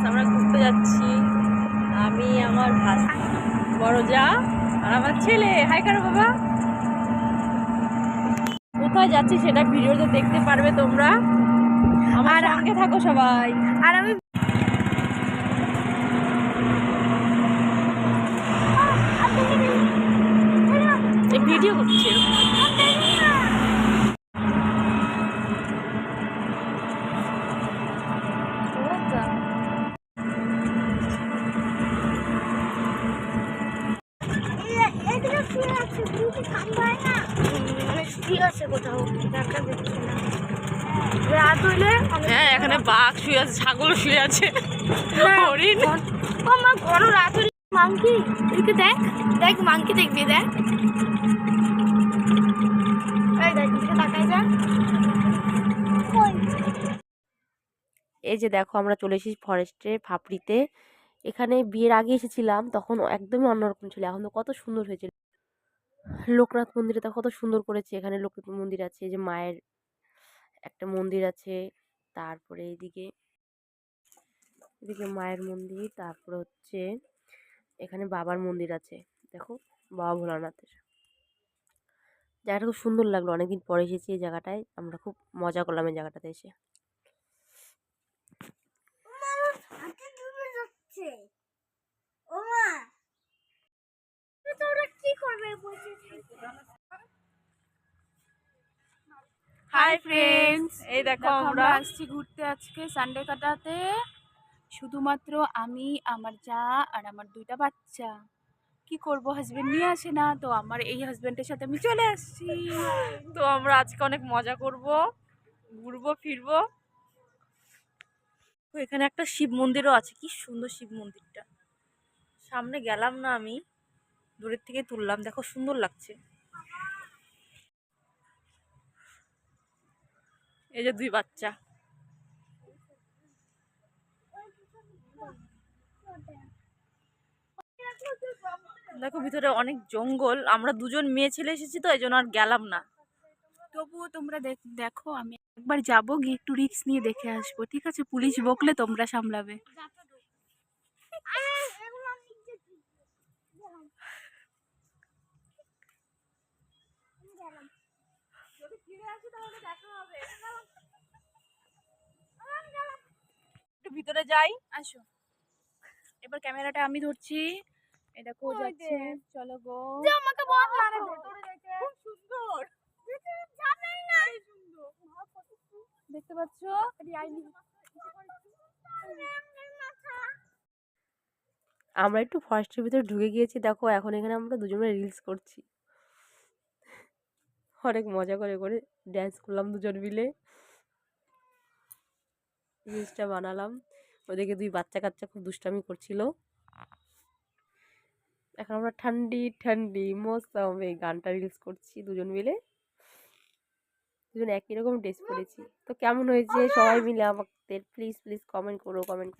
আমরা ঘুরতে যাচ্ছি, আমি আমার বড় যা আর আমার ছেলে। হাই করো বাবা। কোথায় যাচ্ছি সেটা ভিডিওতে দেখতে পারবে তোমরা, আমার সঙ্গে থাকো সবাই। আর আমি ভিডিও করছি। হ্যাঁ, এখানে বাঘ শুয়ে আছে, ছাগল শুয়ে আছে, হরিণ। আমার বড় রাত হলে মাংকি, এদিকে দেখ দেখ, মাংকি দেখবি, দেখ এই যে দেখো, আমরা চলে এসেছি ফরেস্টের ফাপড়িতে। এখানে বিয়ের আগে এসেছিলাম, তখন একদমই অন্যরকম ছিল, এখন তো কত সুন্দর হয়েছে। লোকনাথ মন্দিরটা কত সুন্দর করেছে। এখানে লোকনাথ মন্দির আছে, এই যে মায়ের একটা মন্দির আছে, তারপরে এদিকে এদিকে মায়ের মন্দির, তারপরে হচ্ছে এখানে বাবার মন্দির আছে, দেখো বাবা ভোলানাথের। জায়গাটা খুব সুন্দর লাগলো, অনেকদিন পরে এসেছি এই জায়গাটায়, আমরা খুব মজা করলাম এই জায়গাটাতে এসে। হাই ফ্রেন্ডস, এই দেখো আমরা আসছি ঘুরতে আজকে সানডে কাটাতে। শুধুমাত্র আমি, আমার যা আর আমার দুইটা বাচ্চা। কি করব, হাজবেন্ড নিয়ে আসে না, তো আমার এই হাজবেন্ডের সাথে আমি চলে আসছি। তো আমরা আজকে অনেক মজা করব, ঘুরবো ফিরবো। তো এখানে একটা শিব মন্দিরও আছে, কি সুন্দর শিব মন্দিরটা। সামনে গেলাম না, আমি দূরের থেকে তুললাম, দেখো সুন্দর লাগছে। এই যে দুই বাচ্চা, দেখো ভিতরে অনেক জঙ্গল। আমরা দুজন মেয়ে ছেলে এসেছি তো, এই জন্য আর গেলাম না। তবুও তোমরা দেখো, আমি একবার যাবো, গিয়ে একটু রিস্ক নিয়ে দেখে আসবো, ঠিক আছে? পুলিশ বকলে তোমরা সামলাবে। একটু ভিতরে যাই, আসো, এবার ক্যামেরাটা আমি ধরছি। এটা কো যাচ্ছে, চলো গো। আমাকে বল, খুব সুন্দর দেখতে পাচ্ছ? আমরা একটু ফরেস্টের ভিতরে ঢুকে গিয়েছি, দেখো এখন এখানে আমরা দুজনে রিলস করছি, অনেক মজা করে করে ড্যান্স করলাম দুজন মিলে, রিলসটা বানালাম। ওদিকে দুই বাচ্চা কাচ্চা খুব দুষ্টামি করছিল। এখন আমরা ঠান্ডি ঠান্ডি মৌসুমে গানটা রিলস করছি দুজন মিলে, দুজন একই রকম ড্রেস পরেছি। তো কেমন হয়েছে সবাই মিলে আমাদের প্লিজ প্লিজ কমেন্ট করো, কমেন্ট